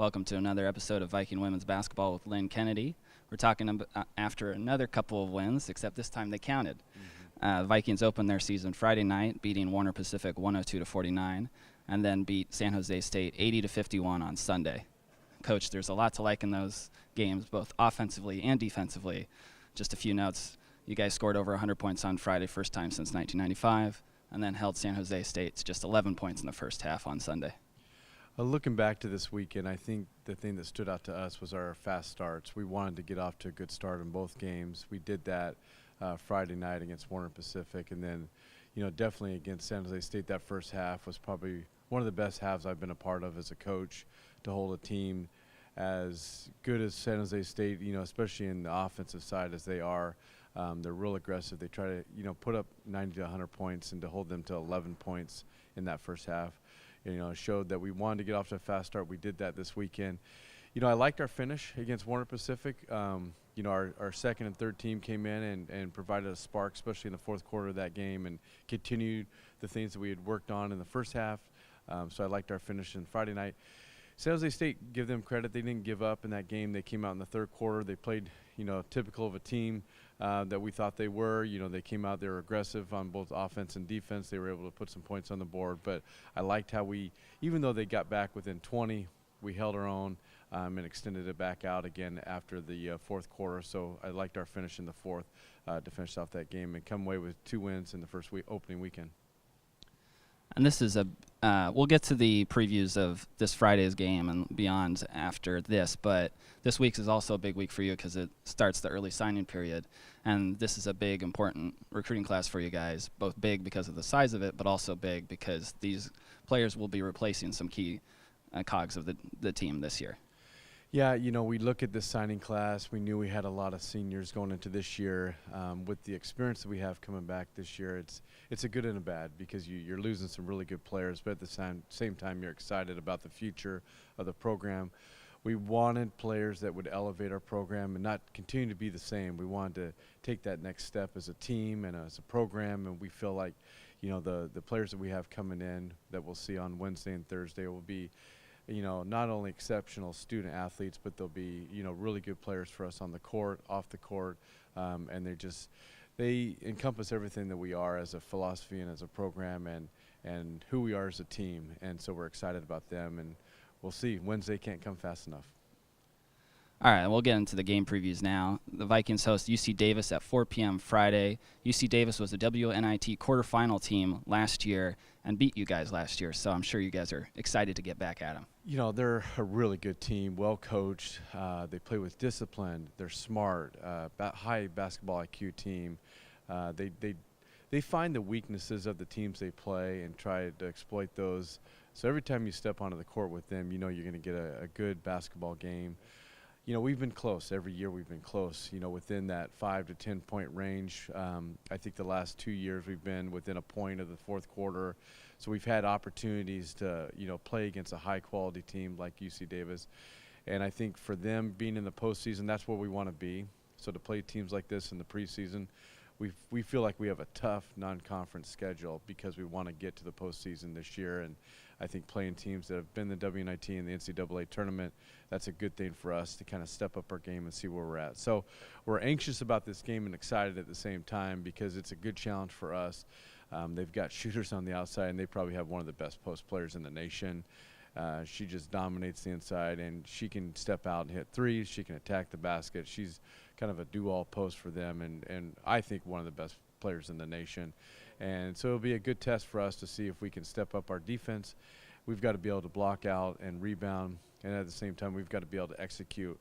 Welcome to another episode of Viking Women's Basketball with Lynn Kennedy. We're talking after another couple of wins, except this time they counted. Vikings opened their season Friday night, beating Warner Pacific 102-49, and then beat San Jose State 80-51 on Sunday. Coach, there's a lot to like in those games, both offensively and defensively. Just a few notes. You guys scored over 100 points on Friday, first time since 1995, and then held San Jose State to just 11 points in the first half on Sunday. Looking back to this weekend, I think the thing that stood out to us was our fast starts. We wanted to get off to a good start in both games. We did that Friday night against Warner Pacific, and then, definitely against San Jose State. That first half was probably one of the best halves I've been a part of as a coach, to hold a team as good as San Jose State, especially in the offensive side as they are. They're real aggressive. They try to, put up 90 to 100 points, and to hold them to 11 points in that first half, showed that we wanted to get off to a fast start. We did that this weekend. I liked our finish against Warner Pacific. Our second and third team came in and provided a spark, especially in the fourth quarter of that game, and continued the things that we had worked on in the first half. So I liked our finish in Friday night. San Jose State, give them credit. They didn't give up in that game. They came out in the third quarter. They played, typical of a team that we thought they were. They came out, they were aggressive on both offense and defense. They were able to put some points on the board. But I liked how even though they got back within 20, we held our own and extended it back out again after the fourth quarter. So I liked our finish in the fourth to finish off that game and come away with 2 wins in the first opening weekend. And this is we'll get to the previews of this Friday's game and beyond after this, but this week is also a big week for you because it starts the early signing period. And this is a big, important recruiting class for you guys, both big because of the size of it, but also big because these players will be replacing some key cogs of the team this year. Yeah, we look at this signing class. We knew we had a lot of seniors going into this year. With the experience that we have coming back this year, it's a good and a bad because you're losing some really good players, but at the same time you're excited about the future of the program. We wanted players that would elevate our program and not continue to be the same. We wanted to take that next step as a team and as a program, and we feel like, the players that we have coming in that we'll see on Wednesday and Thursday will be not only exceptional student athletes, but they'll be, really good players for us on the court, off the court, and they encompass everything that we are as a philosophy and as a program and who we are as a team. And so we're excited about them, and we'll see. Wednesday can't come fast enough. All right, we'll get into the game previews now. The Vikings host UC Davis at 4 p.m. Friday. UC Davis was a WNIT quarterfinal team last year and beat you guys last year, so I'm sure you guys are excited to get back at them. They're a really good team, well coached. They play with discipline. They're smart, high basketball IQ team. They find the weaknesses of the teams they play and try to exploit those. So every time you step onto the court with them, you're going to get a good basketball game. We've been close. Every year we've been close, within that 5 to 10 point range. I think the last 2 years we've been within a point of the fourth quarter. So we've had opportunities to, play against a high quality team like UC Davis. And I think for them being in the postseason, that's where we want to be. So to play teams like this in the preseason, we feel like we have a tough non-conference schedule because we want to get to the postseason this year. And I think playing teams that have been in the WNIT and the NCAA tournament, that's a good thing for us to kind of step up our game and see where we're at. So we're anxious about this game and excited at the same time because it's a good challenge for us. They've got shooters on the outside, and they probably have one of the best post players in the nation. She just dominates the inside, and she can step out and hit threes. She can attack the basket. She's kind of a do-all post for them, and I think one of the best players in the nation. And so it'll be a good test for us to see if we can step up our defense. We've got to be able to block out and rebound, and at the same time we've got to be able to execute.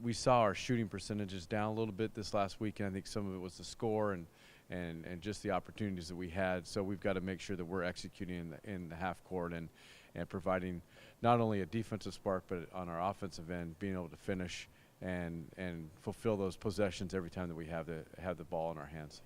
We saw our shooting percentages down a little bit this last week, and I think some of it was the score and just the opportunities that we had. So we've got to make sure that we're executing in the half court and providing not only a defensive spark, but on our offensive end, being able to finish and fulfill those possessions every time that we have the ball in our hands.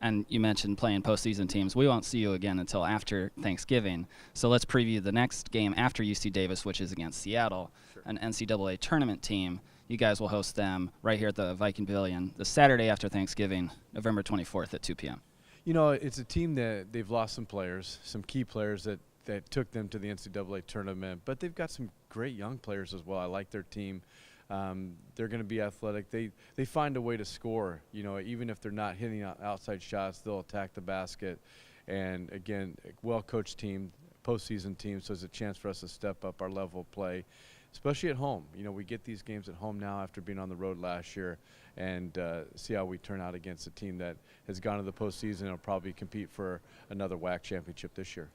And you mentioned playing postseason teams. We won't see you again until after Thanksgiving. So let's preview the next game after UC Davis, which is against Seattle, sure, an NCAA tournament team. You guys will host them right here at the Viking Pavilion the Saturday after Thanksgiving, November 24th at 2 p.m. It's a team that they've lost some players, some key players that that took them to the NCAA tournament. But they've got some great young players as well. I like their team. They're going to be athletic. They find a way to score. You know, even if they're not hitting outside shots, they'll attack the basket. And again, a well-coached team, postseason team, so it's a chance for us to step up our level of play, especially at home. You know, we get these games at home now after being on the road last year, and see how we turn out against a team that has gone to the postseason and will probably compete for another WAC championship this year.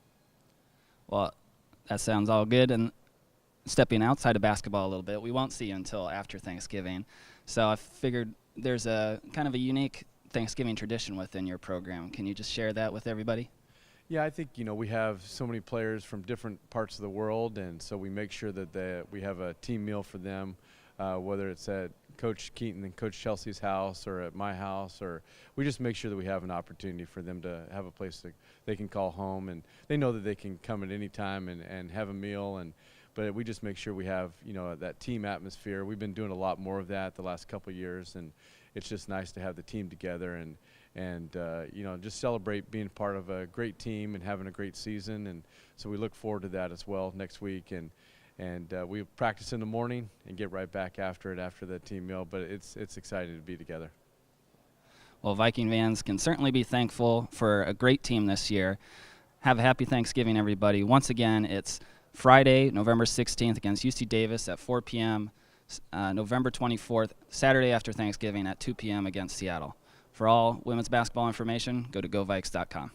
Well, that sounds all good. And stepping outside of basketball a little bit, we won't see you until after Thanksgiving. So I figured there's a kind of a unique Thanksgiving tradition within your program. Can you just share that with everybody? Yeah, I think, you know, we have so many players from different parts of the world, and so we make sure that we have a team meal for them, whether it's at Coach Keaton and Coach Chelsea's house or at my house, or we just make sure that we have an opportunity for them to have a place that they can call home, and they know that they can come at any time and have a meal. But we just make sure we have, you know, that team atmosphere. We've been doing a lot more of that the last couple of years, and it's just nice to have the team together and you know, just celebrate being part of a great team and having a great season. And so we look forward to that as well next week. And we practice in the morning and get right back after the team meal. But it's exciting to be together. Well, Viking fans can certainly be thankful for a great team this year. Have a happy Thanksgiving, everybody. Once again, it's Friday, November 16th against UC Davis at 4 p.m., November 24th, Saturday after Thanksgiving at 2 p.m. against Seattle. For all women's basketball information, go to govikes.com.